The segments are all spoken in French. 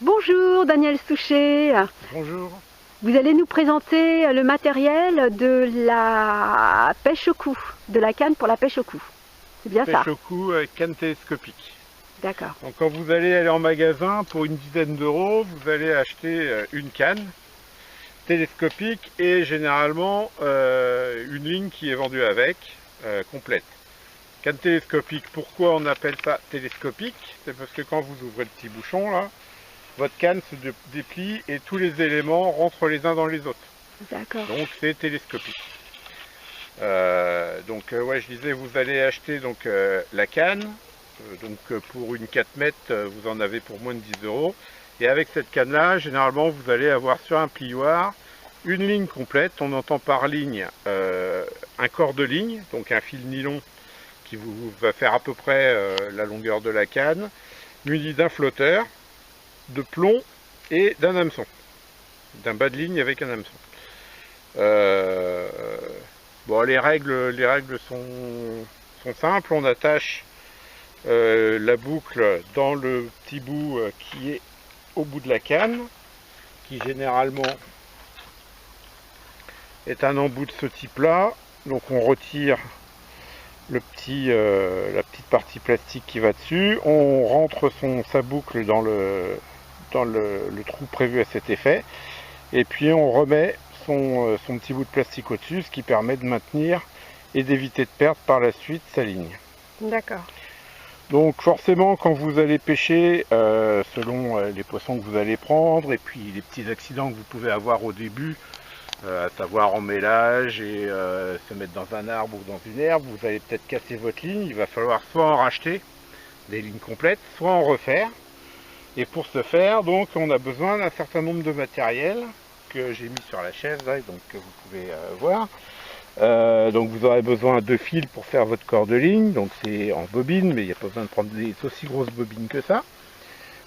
Bonjour Daniel Souchet. Bonjour. Vous allez nous présenter le matériel de la pêche au cou, de la canne pour la pêche au cou. C'est bien ça? Pêche au cou avec canne télescopique. D'accord. Donc quand vous allez aller en magasin pour une dizaine d'euros, vous allez acheter une canne télescopique et généralement une ligne qui est vendue avec, complète. Canne télescopique, pourquoi on appelle ça télescopique? C'est parce que quand vous ouvrez le petit bouchon là, votre canne se déplie et tous les éléments rentrent les uns dans les autres. D'accord. Donc c'est télescopique. Ouais, je disais, vous allez acheter donc la canne. Pour une 4 mètres, vous en avez pour moins de 10 euros. Et avec cette canne là, généralement vous allez avoir sur un plioir une ligne complète. On entend par ligne un corps de ligne, donc un fil nylon qui vous va faire à peu près la longueur de la canne, muni d'un flotteur, de plomb et d'un hameçon, d'un bas de ligne avec un hameçon. Les règles sont simples. On attache la boucle dans le petit bout qui est au bout de la canne, qui généralement est un embout de ce type là. Donc on retire la petite partie plastique qui va dessus, on rentre sa boucle dans le trou prévu à cet effet, et puis on remet son petit bout de plastique au-dessus, ce qui permet de maintenir et d'éviter de perdre par la suite sa ligne. D'accord. Donc forcément quand vous allez pêcher, selon les poissons que vous allez prendre et puis les petits accidents que vous pouvez avoir au début, à savoir emmêlage et se mettre dans un arbre ou dans une herbe, vous allez peut-être casser votre ligne. Il va falloir soit en racheter des lignes complètes, soit en refaire. Et pour ce faire, donc, on a besoin d'un certain nombre de matériel que j'ai mis sur la chaise, là, donc que vous pouvez voir. Donc vous aurez besoin de fils pour faire votre corps de ligne, donc c'est en bobine, mais il n'y a pas besoin de prendre des aussi grosses bobines que ça.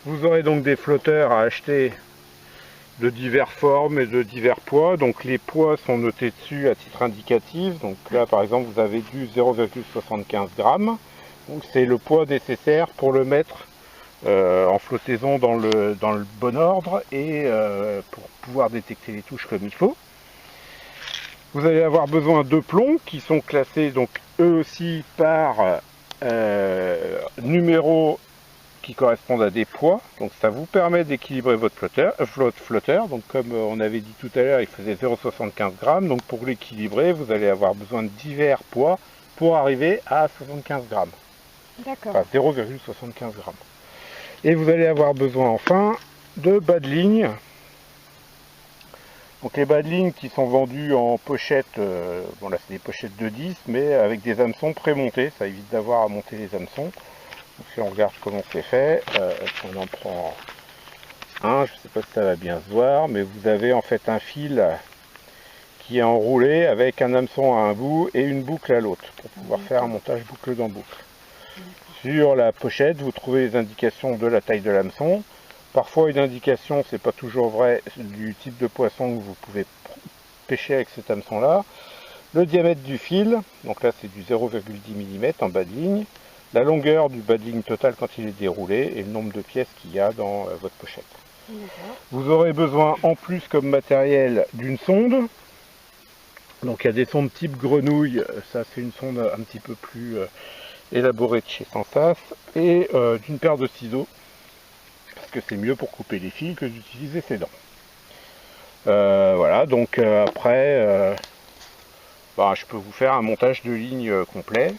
Vous aurez donc des flotteurs à acheter de diverses formes et de divers poids. Donc les poids sont notés dessus à titre indicatif. Donc là par exemple vous avez du 0,75 grammes. Donc c'est le poids nécessaire pour le mettre en flottaison dans le bon ordre et pour pouvoir détecter les touches comme il faut. Vous allez avoir besoin de plombs qui sont classés donc eux aussi par numéro qui correspondent à des poids, donc ça vous permet d'équilibrer votre flotteur. Donc comme on avait dit tout à l'heure, il faisait 0,75 grammes, donc pour l'équilibrer, vous allez avoir besoin de divers poids pour arriver à 75 grammes. D'accord. Enfin 0,75 grammes. Et vous allez avoir besoin enfin de bas de ligne. Donc les bas de ligne qui sont vendus en pochette, bon là c'est des pochettes de 10, mais avec des hameçons prémontés, ça évite d'avoir à monter les hameçons. Donc, si on regarde comment c'est fait, on en prend un, je ne sais pas si ça va bien se voir, mais vous avez en fait un fil qui est enroulé avec un hameçon à un bout et une boucle à l'autre pour pouvoir faire un montage boucle dans boucle. Sur la pochette, vous trouvez les indications de la taille de l'hameçon. Parfois une indication, c'est pas toujours vrai, du type de poisson que vous pouvez pêcher avec cet hameçon là. Le diamètre du fil, donc là c'est du 0,10 mm en bas de ligne. La longueur du bas de ligne total quand il est déroulé et le nombre de pièces qu'il y a dans votre pochette. Vous aurez besoin en plus comme matériel d'une sonde. Donc il y a des sondes type grenouille, ça c'est une sonde un petit peu plus élaborée de chez Sensas, et d'une paire de ciseaux, parce que c'est mieux pour couper les fils que d'utiliser ses dents. Voilà, donc après, je peux vous faire un montage de ligne complet,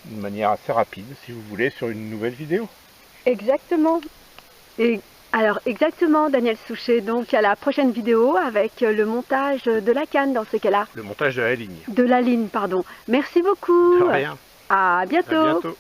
de manière assez rapide, si vous voulez, sur une nouvelle vidéo. Exactement. Et alors exactement Daniel Souchet, donc à la prochaine vidéo avec le montage de la canne dans ces cas-là. Le montage de la ligne. De la ligne, pardon. Merci beaucoup. De rien. À bientôt. À bientôt.